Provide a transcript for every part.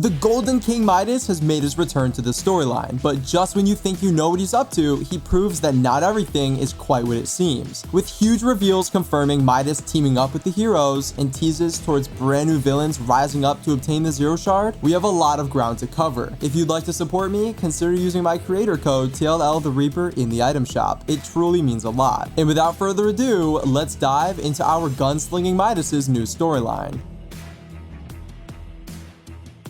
The Golden King Midas has made his return to the storyline, but just when you think you know what he's up to, he proves that not everything is quite what it seems. With huge reveals confirming Midas teaming up with the heroes and teases towards brand new villains rising up to obtain the Zero Shard, we have a lot of ground to cover. If you'd like to support me, consider using my creator code TLL the Reaper in the item shop. It truly means a lot. And without further ado, let's dive into our gunslinging Midas's new storyline.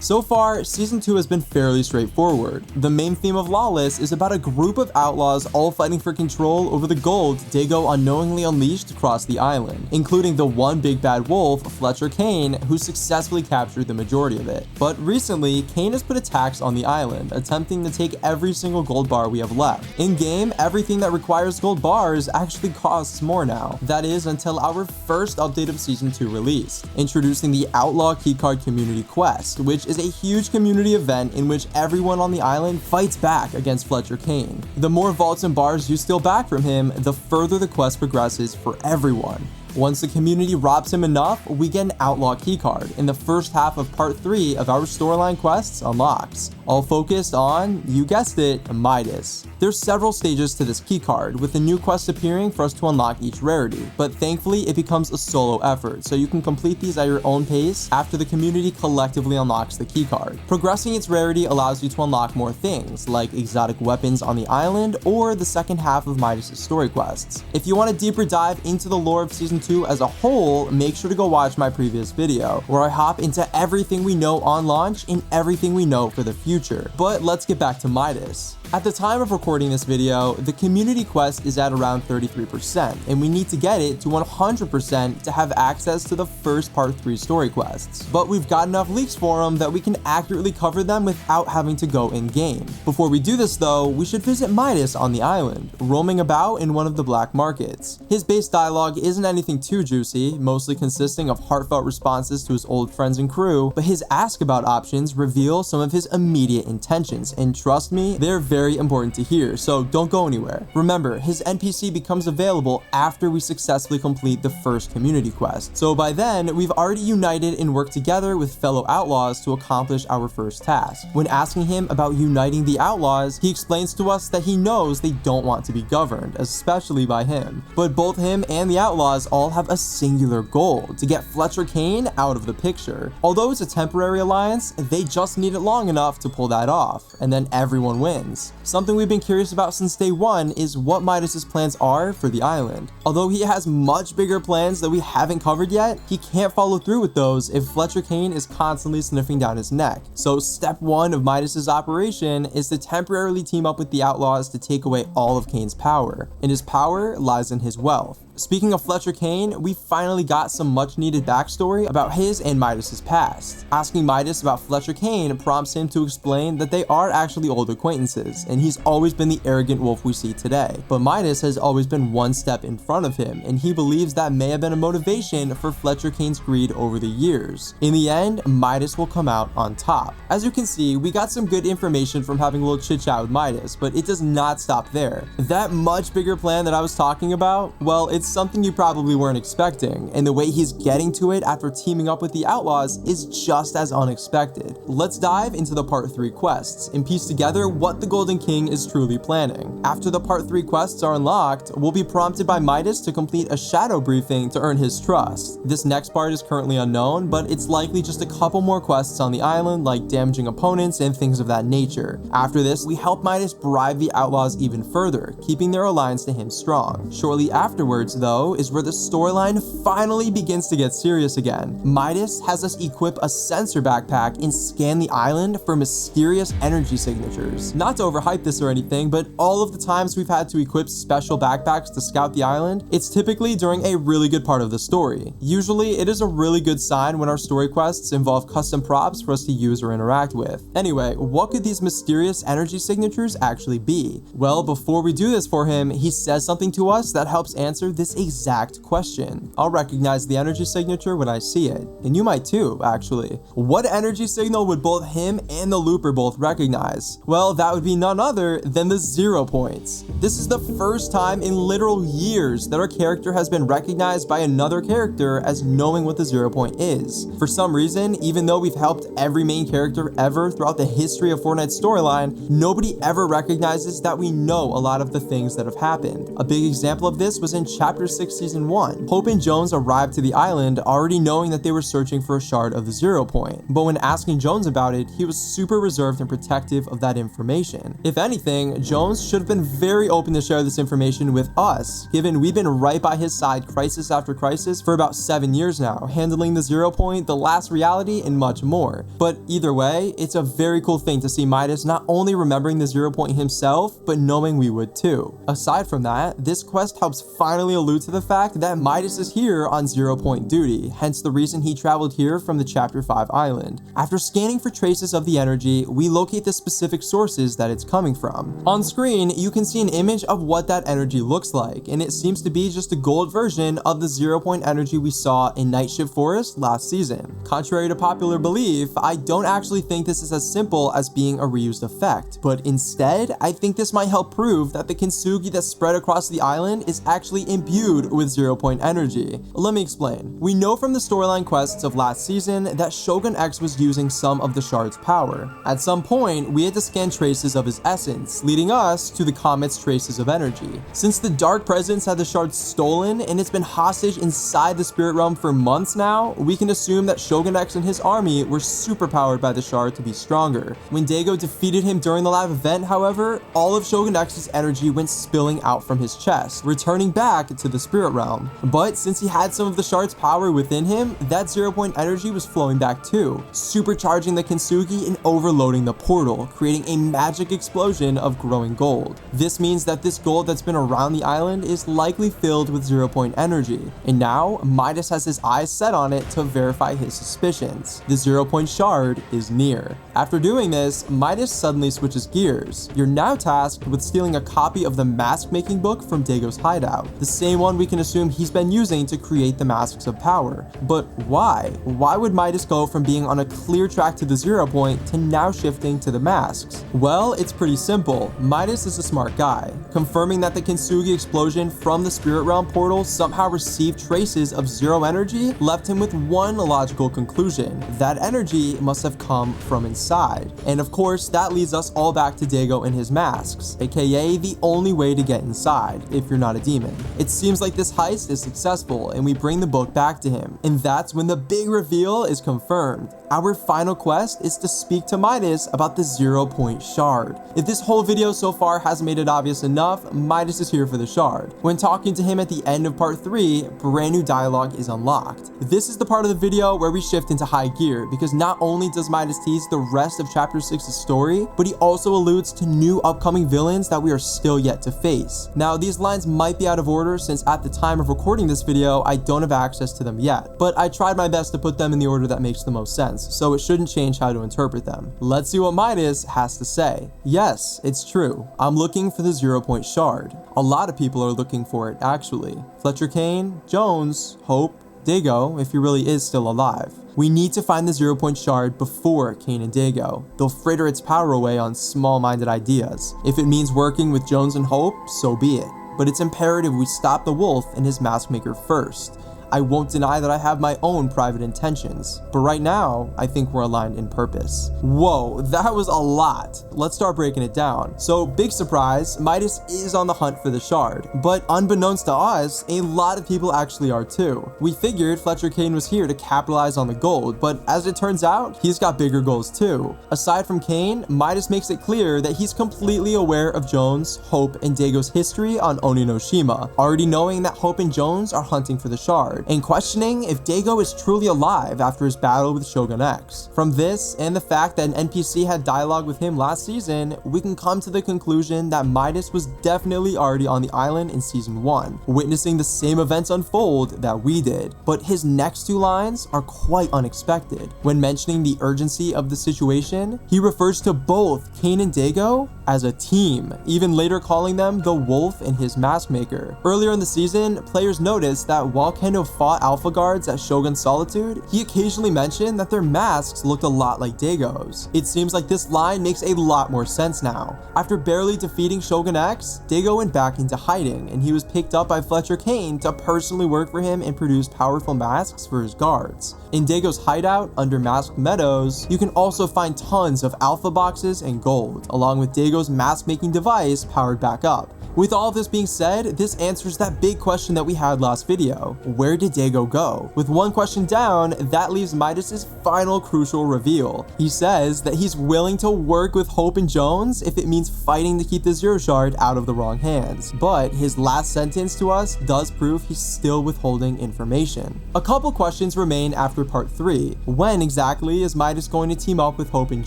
So far, Season 2 has been fairly straightforward. The main theme of Lawless is about a group of outlaws all fighting for control over the gold Dago unknowingly unleashed across the island, including the one big bad wolf, Fletcher Kane, who successfully captured the majority of it. But recently, Kane has put a tax on the island, attempting to take every single gold bar we have left. In-game, everything that requires gold bars actually costs more now. That is until our first update of Season 2 released, introducing the Outlaw Keycard Community Quest, which is a huge community event in which everyone on the island fights back against Fletcher Kane. The more vaults and bars you steal back from him, the further the quest progresses for everyone. Once the community robs him enough, we get an Outlaw Keycard, and the first half of Part 3 of our storyline quests unlocks, all focused on, you guessed it, Midas. There's several stages to this keycard, with a new quest appearing for us to unlock each rarity, but thankfully it becomes a solo effort, so you can complete these at your own pace after the community collectively unlocks the keycard. Progressing its rarity allows you to unlock more things, like exotic weapons on the island, or the second half of Midas' story quests. If you want a deeper dive into the lore of Season 2 as a whole, make sure to go watch my previous video, where I hop into everything we know on launch and everything we know for the future. But let's get back to Midas. At the time of recording this video, the community quest is at around 33%, and we need to get it to 100% to have access to the first Part 3 story quests. But we've got enough leaks for them that we can accurately cover them without having to go in-game. Before we do this though, we should visit Midas on the island, roaming about in one of the black markets. His base dialogue isn't anything too juicy, mostly consisting of heartfelt responses to his old friends and crew, but his ask about options reveal some of his immediate intentions, and trust me, they're very important to hear, so don't go anywhere. Remember, his NPC becomes available after we successfully complete the first community quest, so by then, we've already united and worked together with fellow outlaws to accomplish our first task. When asking him about uniting the outlaws, he explains to us that he knows they don't want to be governed, especially by him, but both him and the outlaws all have a singular goal: to get Fletcher Kane out of the picture. Although it's a temporary alliance, they just need it long enough to pull that off, and then everyone wins. Something we've been curious about since day one is what Midas's plans are for the island. Although he has much bigger plans that we haven't covered yet, he can't follow through with those if Fletcher Kane is constantly sniffing down his neck. So step one of Midas's operation is to temporarily team up with the outlaws to take away all of Kane's power, and his power lies in his wealth. Speaking of Fletcher Kane, we finally got some much needed backstory about his and Midas's past. Asking Midas about Fletcher Kane prompts him to explain that they are actually old acquaintances, and he's always been the arrogant wolf we see today. But Midas has always been one step in front of him, and he believes that may have been a motivation for Fletcher Kane's greed over the years. In the end, Midas will come out on top. As you can see, we got some good information from having a little chit chat with Midas, but it does not stop there. That much bigger plan that I was talking about, well, it's something you probably weren't expecting, and the way he's getting to it after teaming up with the outlaws is just as unexpected. Let's dive into the Part 3 quests and piece together what the Golden King is truly planning. After the Part 3 quests are unlocked, we'll be prompted by Midas to complete a shadow briefing to earn his trust. This next part is currently unknown, but it's likely just a couple more quests on the island, like damaging opponents and things of that nature. After this, we help Midas bribe the outlaws even further, keeping their alliance to him strong. Shortly afterwards, though, is where the storyline finally begins to get serious again. Midas has us equip a sensor backpack and scan the island for mysterious energy signatures. Not to overhype this or anything, but all of the times we've had to equip special backpacks to scout the island, it's typically during a really good part of the story. Usually, it is a really good sign when our story quests involve custom props for us to use or interact with. Anyway, what could these mysterious energy signatures actually be? Well, before we do this for him, he says something to us that helps answer this exact question. I'll recognize the energy signature when I see it, and you might too, actually. What energy signal would both him and the looper both recognize? Well, that would be none other than the 0 points. This is the first time in literal years that our character has been recognized by another character as knowing what the 0 point is. For some reason, even though we've helped every main character ever throughout the history of Fortnite's storyline, nobody ever recognizes that we know a lot of the things that have happened. A big example of this was in Chapter 6 Season 1. Hope and Jones arrived to the island already knowing that they were searching for a shard of the 0 point, but when asking Jones about it, he was super reserved and protective of that information. If anything, Jones should have been very open to share this information with us, given we've been right by his side crisis after crisis for about 7 years now, handling the 0 point, the last reality, and much more. But either way, it's a very cool thing to see Midas not only remembering the 0 point himself, but knowing we would too. Aside from that, this quest helps finally allude to the fact that Midas is here on 0 point duty, hence the reason he traveled here from the Chapter 5 island. After scanning for traces of the energy, we locate the specific sources that it's coming from. On screen, you can see an image of what that energy looks like, and it seems to be just a gold version of the 0 point energy we saw in Nightship Forest last season. Contrary to popular belief, I don't actually think this is as simple as being a reused effect, but instead, I think this might help prove that the kintsugi that's spread across the island is actually imbued with 0 point energy. Let me explain. We know from the storyline quests of last season that Shogun X was using some of the shard's power. At some point, we had to scan traces of his essence, leading us to the comet's traces of energy. Since the Dark Presence had the shard stolen and it's been hostage inside the spirit realm for months now, we can assume that Shogun X and his army were superpowered by the shard to be stronger. When Dago defeated him during the live event, however, all of Shogun X's energy went spilling out from his chest, returning back to the spirit realm. But since he had some of the shard's power within him, that 0 point energy was flowing back too, supercharging the kintsugi and overloading the portal, creating a magic explosion of growing gold. This means that this gold that's been around the island is likely filled with 0 point energy, and now Midas has his eyes set on it to verify his suspicions. The 0 point shard is near. After doing this, Midas suddenly switches gears. You're now tasked with stealing a copy of the mask making book from Dago's hideout, the same one we can assume he's been using to create the masks of power. But why? Why would Midas go from being on a clear track to the 0 point to now shifting to the masks? Well, it's pretty simple. Midas is a smart guy. Confirming that the kintsugi explosion from the spirit realm portal somehow received traces of 0 energy left him with one logical conclusion. That energy must have come from inside. And of course, that leads us all back to Dago and his masks, aka the only way to get inside if you're not a demon. It seems like this heist is successful and we bring the book back to him. And that's when the big reveal is confirmed. Our final quest is to speak to Midas about the 0 point shard. If this whole video so far hasn't made it obvious enough, Midas is here for the shard. When talking to him at the end of part 3, brand new dialogue is unlocked. This is the part of the video where we shift into high gear, because not only does Midas tease the rest of chapter 6's story, but he also alludes to new upcoming villains that we are still yet to face. Now, these lines might be out of order since at the time of recording this video, I don't have access to them yet, but I tried my best to put them in the order that makes the most sense, so it shouldn't change how to interpret them. Let's see what Midas has to say. Yes, it's true. I'm looking for the 0 point shard. A lot of people are looking for it, actually. Fletcher Kane, Jones, Hope, Dago, if he really is still alive. We need to find the 0 point shard before Kane and Dago. They'll fritter its power away on small-minded ideas. If it means working with Jones and Hope, so be it. But it's imperative we stop the wolf and his mask maker first. I won't deny that I have my own private intentions, but right now, I think we're aligned in purpose. Whoa, that was a lot. Let's start breaking it down. So, big surprise, Midas is on the hunt for the shard, but unbeknownst to us, a lot of people actually are too. We figured Fletcher Kane was here to capitalize on the gold, but as it turns out, he's got bigger goals too. Aside from Kane, Midas makes it clear that he's completely aware of Jones, Hope, and Dago's history on Oninoshima, already knowing that Hope and Jones are hunting for the shard. shard, and questioning if Daigo is truly alive after his battle with Shogun X. From this, and the fact that an NPC had dialogue with him last season, we can come to the conclusion that Midas was definitely already on the island in season 1, witnessing the same events unfold that we did. But his next 2 lines are quite unexpected. When mentioning the urgency of the situation, he refers to both Kane and Daigo as a team, even later calling them the wolf and his mask maker. Earlier in the season, players noticed that while Kendo fought alpha guards at Shogun Solitude, he occasionally mentioned that their masks looked a lot like Daigo's. It seems like this line makes a lot more sense now. After barely defeating Shogun X, Daigo went back into hiding, and he was picked up by Fletcher Kane to personally work for him and produce powerful masks for his guards. In Daigo's hideout under Masked Meadows, you can also find tons of alpha boxes and gold, along with Daigo's mask making device powered back up. With all of this being said, this answers that big question that we had last video. Where did Daigo go? With one question down, that leaves Midas's final crucial reveal. He says that he's willing to work with Hope and Jones if it means fighting to keep the Zero Shard out of the wrong hands. But his last sentence to us does prove he's still withholding information. A couple questions remain after part 3. When exactly is Midas going to team up with Hope and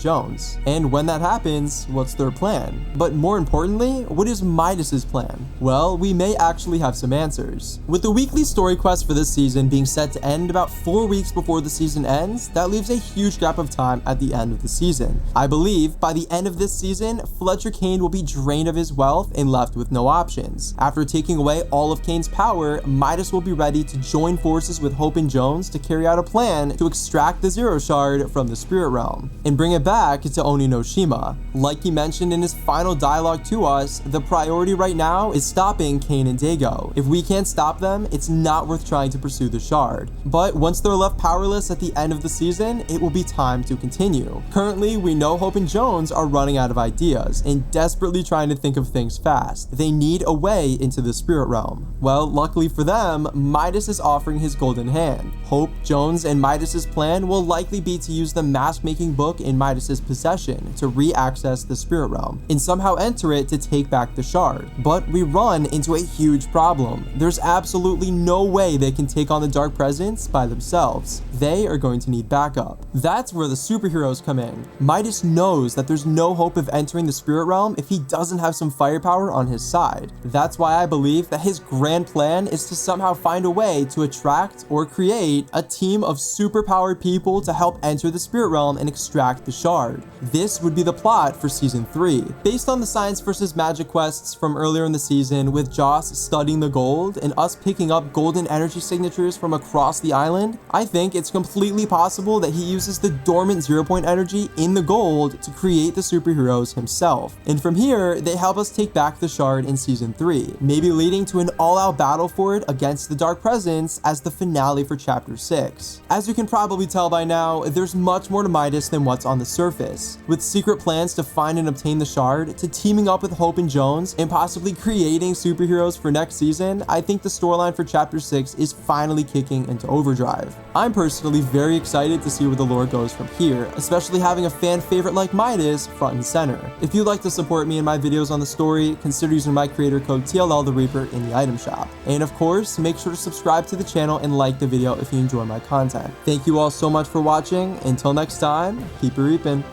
Jones? And when that happens, what's their plan? But more importantly, what is Midas's plan? Well, we may actually have some answers. With the weekly story quest for this season being set to end about 4 weeks before the season ends, that leaves a huge gap of time at the end of the season. I believe by the end of this season, Fletcher Kane will be drained of his wealth and left with no options. After taking away all of Kane's power, Midas will be ready to join forces with Hope and Jones to carry out a plan to extract the Zero Shard from the spirit realm and bring it back to Oninoshima. Like he mentioned in his final dialogue to us, the priority right now is stopping Kane and Daigo. If we can't stop them, it's not worth trying to pursue the shard. But once they're left powerless at the end of the season, it will be time to continue. Currently, we know Hope and Jones are running out of ideas and desperately trying to think of things fast. They need a way into the spirit realm. Well, luckily for them, Midas is offering his golden hand. Hope, Jones, and Midas's plan will likely be to use the mask-making book in Midas's possession to re-access the spirit realm and somehow enter it to take back the shard. But we run into a huge problem. There's absolutely no way they can take on the Dark Presence by themselves. They are going to need backup. That's where the superheroes come in. Midas knows that there's no hope of entering the spirit realm if he doesn't have some firepower on his side. That's why I believe that his grand plan is to somehow find a way to attract or create a team of superpowered people to help enter the spirit realm and extract the shard. This would be the plot for season 3. Based on the science versus magic quests from earlier in the season, with Joss studying the gold and us picking up golden energy signatures from across the island, I think it's completely possible that he uses the dormant 0-point energy in the gold to create the superheroes himself. And from here, they help us take back the shard in season 3, maybe leading to an all-out battle for it against the Dark Presence as the finale for chapter 6. As you can probably tell by now, there's much more to Midas than what's on the surface. With secret plans to find and obtain the shard, to teaming up with Hope and Jones, and possibly creating superheroes for next season, I think the storyline for chapter 6 is finally kicking into overdrive. I'm personally very excited to see where the lore goes from here, especially having a fan favorite like Midas front and center. If you'd like to support me in my videos on the story, consider using my creator code TLL the Reaper in the item shop. And of course, make sure to subscribe to the channel and like the video if you enjoy my content. Thank you all so much for watching. Until next time, keep it reaping.